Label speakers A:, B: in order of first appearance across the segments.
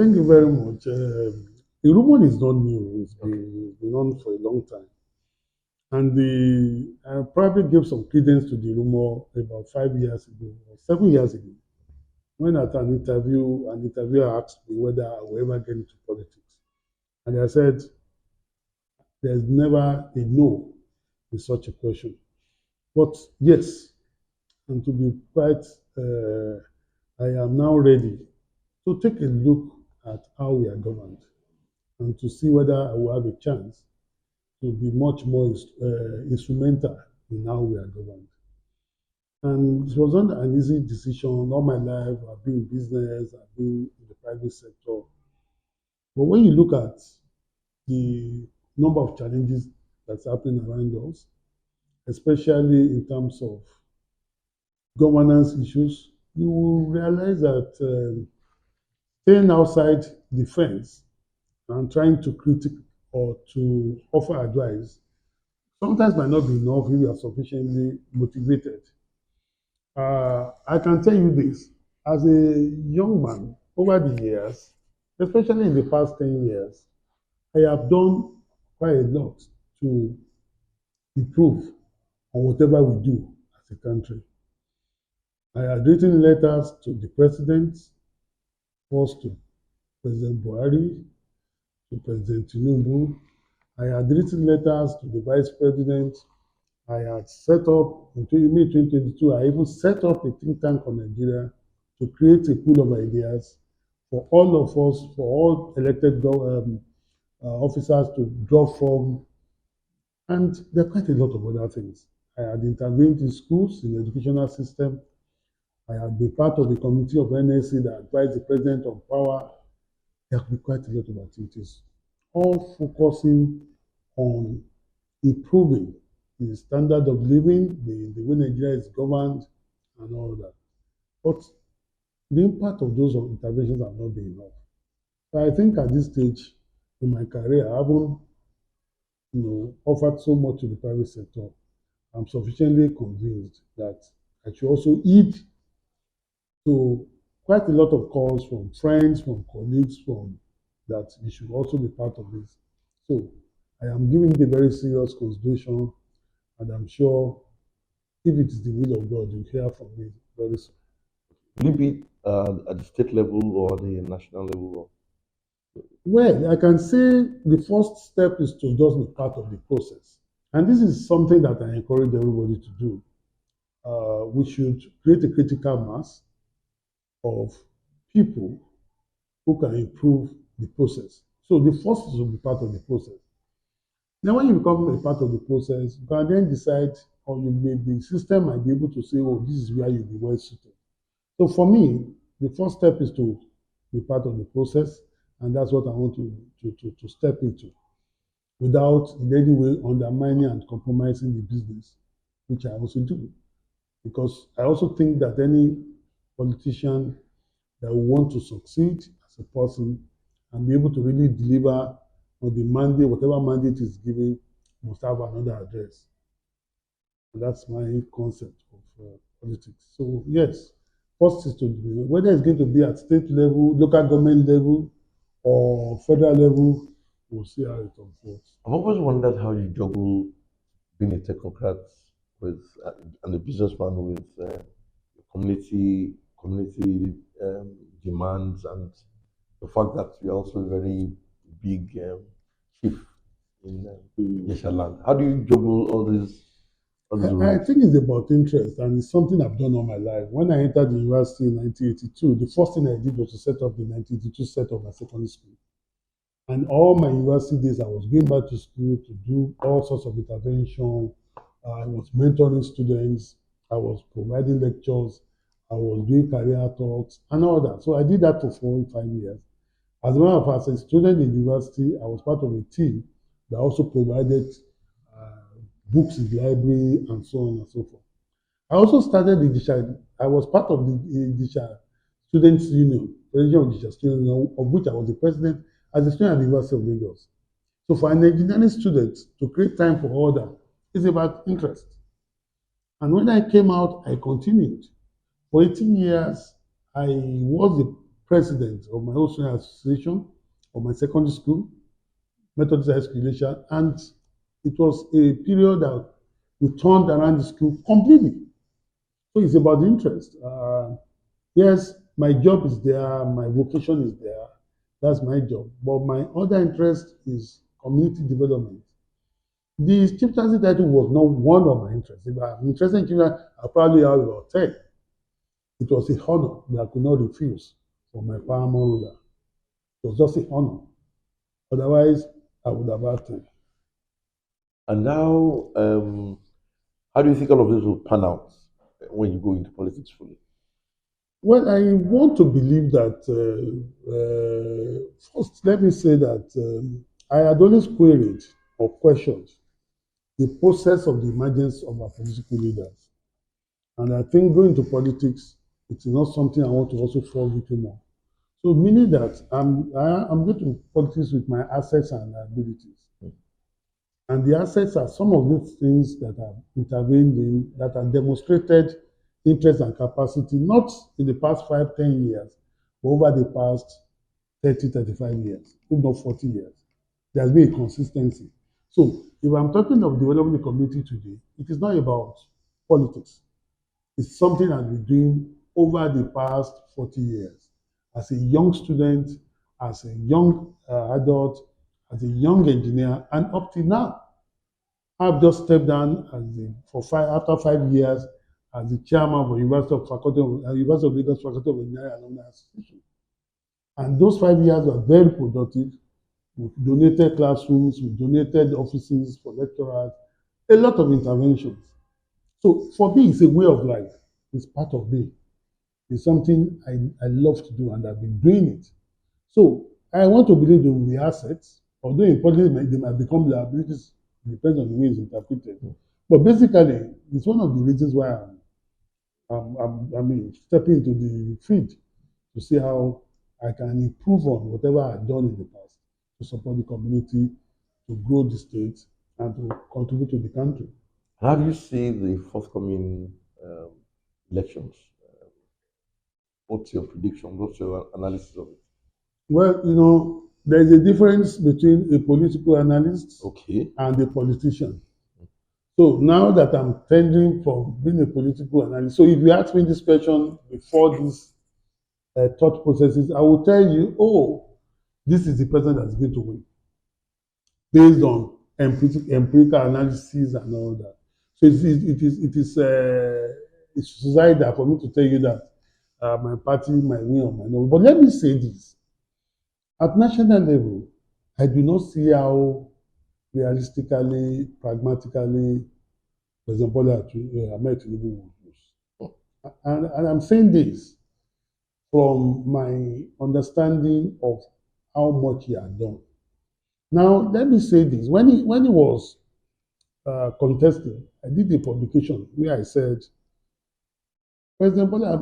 A: thank you very much. The rumor is not new. It's been on for a long time. And I probably gave some credence to the rumor about 5 years ago, or 7 years ago, when at an interviewer asked me whether I will ever get into politics. And I said, there's never a no in such a question. But yes, and to be quite, I am now ready to take a look at how we are governed and to see whether I will have a chance to be much more instrumental in how we are governed. And it was not an easy decision. All my life, I've been in business, I've been in the private sector. But when you look at the number of challenges that's happening around us, especially in terms of governance issues, you will realize that staying outside the fence and trying to critique or to offer advice sometimes might not be enough if you are sufficiently motivated. I can tell you this, as a young man, over the years, especially in the past 10 years, I have done quite a lot to improve on whatever we do as a country. I had written letters to the president, first to President Buhari, to President Tinubu. I had written letters to the vice president. I had set up, in May 2022, I even set up a think tank for Nigeria to create a pool of ideas for all of us, for all elected officers to draw from. And there are quite a lot of other things. I had intervened in schools, in the educational system. I had been part of the committee of NSC that advised the president on power. There have been quite a lot of activities, all focusing on improving the standard of living, the way Nigeria is governed, and all that. But the impact of those interventions have not been enough. So I think at this stage in my career, I haven't, offered so much to the private sector. I'm sufficiently convinced that I should also heed to quite a lot of calls from friends, from colleagues, from that you should also be part of this. So I am giving it a very serious consideration, and I'm sure if it is the will of God, you'll hear from me very soon.
B: Will it be at the state level or the national level?
A: Well, I can say the first step is to just be part of the process. And this is something that I encourage everybody to do. We should create a critical mass of people who can improve the process. So the first is to be part of the process. Now, when you become a part of the process, you can then decide, or the system might be able to say, oh, this is where you'll be well suited. So for me, the first step is to be part of the process, and that's what I want to step into, without in any way undermining and compromising the business, which I also do. Because I also think that any politician that will want to succeed as a person and be able to really deliver on the mandate, whatever mandate is given, must have another address. And that's my concept of politics. So yes, first is to whether it's going to be at state level, local government level, or federal level, we'll see how it unfolds.
B: I've always wondered how you juggle being a technocrat with and a businessman with community demands, and the fact that you're also a very big chief in Yeshaland. How do you juggle all these?
A: I think it's about interest, and it's something I've done all my life. When I entered the university in 1982, the first thing I did was to set up the 1982 set of my secondary school. And all my university days, I was going back to school to do all sorts of intervention. I was mentoring students. I was providing lectures. I was doing career talks and all that. So I did that for 4 or 5 years. As a matter of fact, as a student in university, I was part of a team that also provided books in the library and so on and so forth. I also started I was part of the Students' Union, President of Students Union, of which I was the president as a student at the University of Lagos. So for an engineering student to create time for order is about interest. And when I came out, I continued. For 18 years, I was the president of my Osun association of my secondary school, Methodist High School Elisha, and it was a period that we turned around the school completely. So it's about the interest. Yes, my job is there, my vocation is there, that's my job. But my other interest is community development. The chieftaincy title was not one of my interests. If I'm interested in children, I probably have about 10. It was a honor that I could not refuse for my paramount ruler. It was just a honor. Otherwise, I would have had to.
B: And now, how do you think all of this will pan out when you go into politics fully?
A: Well, I want to believe that, first, let me say that I had always queried or questioned the process of the emergence of our political leaders. And I think going to politics, it is not something I want to also fall victim of. So meaning that I'm going to politics with my assets and liabilities. And the assets are some of these things that I've intervened in, that have demonstrated interest and capacity, not in the past 5, 10 years, but over the past 30, 35 years, if not 40 years. There's been a consistency. So if I'm talking of developing the community today, it is not about politics. It's something I've been doing over the past 40 years. As a young student, as a young adult, as a young engineer, and up to now, I've just stepped down after 5 years as the chairman of the University of Lagos Faculty of Engineering Alumni Association. And those 5 years were very productive. We donated classrooms, we donated offices for lecturers, a lot of interventions. So for me, it's a way of life. It's part of me. It's something I love to do, and I've been doing it. So I want to believe there will be assets, although in politics they might become liabilities. It depends on the way it's interpreted. But basically, it's one of the reasons why I'm stepping into the field to see how I can improve on whatever I've done in the past to support the community, to grow the state, and to contribute to the country.
B: How do you see the forthcoming elections? What's your prediction? What's your analysis of it?
A: Well, there's a difference between a political analyst and a politician. So now that I'm tending from being a political analyst, so if you ask me this question before these thought processes, I will tell you, this is the person that's going to win, based on empirical analysis and all that. So it's suicidal for me to tell you that my party might win or might not. But let me say this. At national level, I do not see how realistically, pragmatically, President Bola Ahmed Tinubu will lose. And I'm saying this from my understanding of how much he had done. Now, let me say this. When he was contesting, I did a publication where I said, President Bola,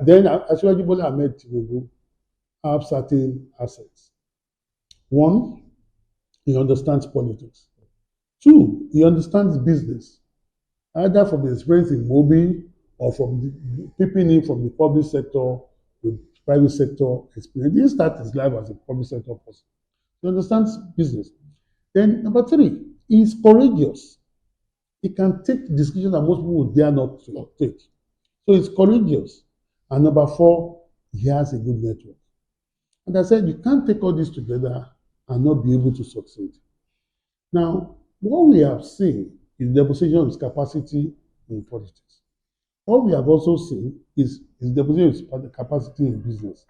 A: then Asiwaju Bola Ahmed Tinubu have certain assets. One, he understands politics. Two, he understands business, either from the experience in Mobi or from peeping in from the public sector with private sector experience. He didn't start his life as a public sector person. He understands business. Then number three, he is courageous. He can take decisions that most people would dare not to take. So he's courageous. And number four, he has a good network. And I said, you can't take all this together and not be able to succeed. Now, what we have seen is the demonstration of his capacity in politics. What we have also seen is the demonstration of his capacity in business.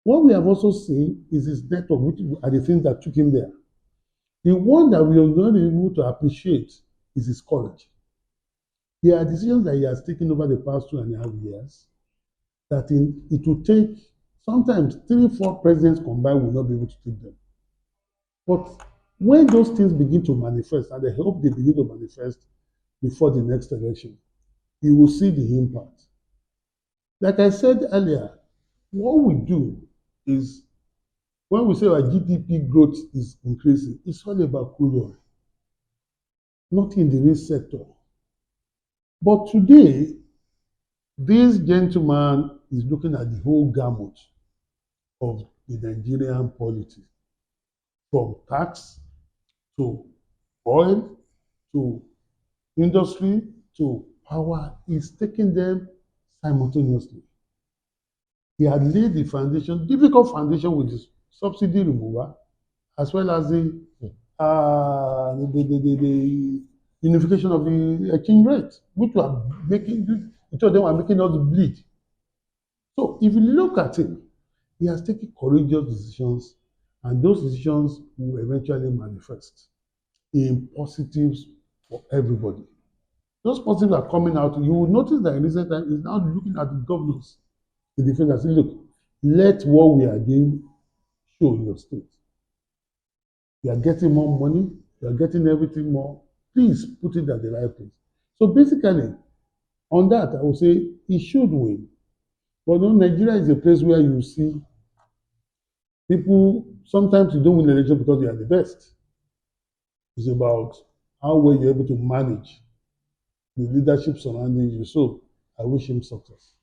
A: What we have also seen is his network, which are the things that took him there. The one that we are not able to appreciate is his courage. There are decisions that he has taken over the past 2.5 years that it will take sometimes 3, 4 presidents combined will not be able to take them. But when those things begin to manifest, and I hope they begin to manifest before the next election, you will see the impact. Like I said earlier, what we do is, when we say our GDP growth is increasing, it's all about crude, not in the real sector. But today, this gentleman is looking at the whole gamut of the Nigerian polity, from tax to oil to industry to power. He's taking them simultaneously. He had laid the foundation, difficult foundation with the subsidy removal, as well as the unification of the exchange rate, which were making, each of them were making us bleed. So if you look at it, he has taken courageous decisions, and those decisions will eventually manifest in positives for everybody. Those positives are coming out. You will notice that in recent times, he's now looking at the governors in the field and saying, look, let what we are doing show in your state. You are getting more money, you are getting everything more. Please put it at the right place. So basically, on that, I would say he should win. But no, Nigeria is a place where you see people, sometimes you don't win the election because you are the best. It's about how well you're able to manage the leadership surrounding you. So I wish him success.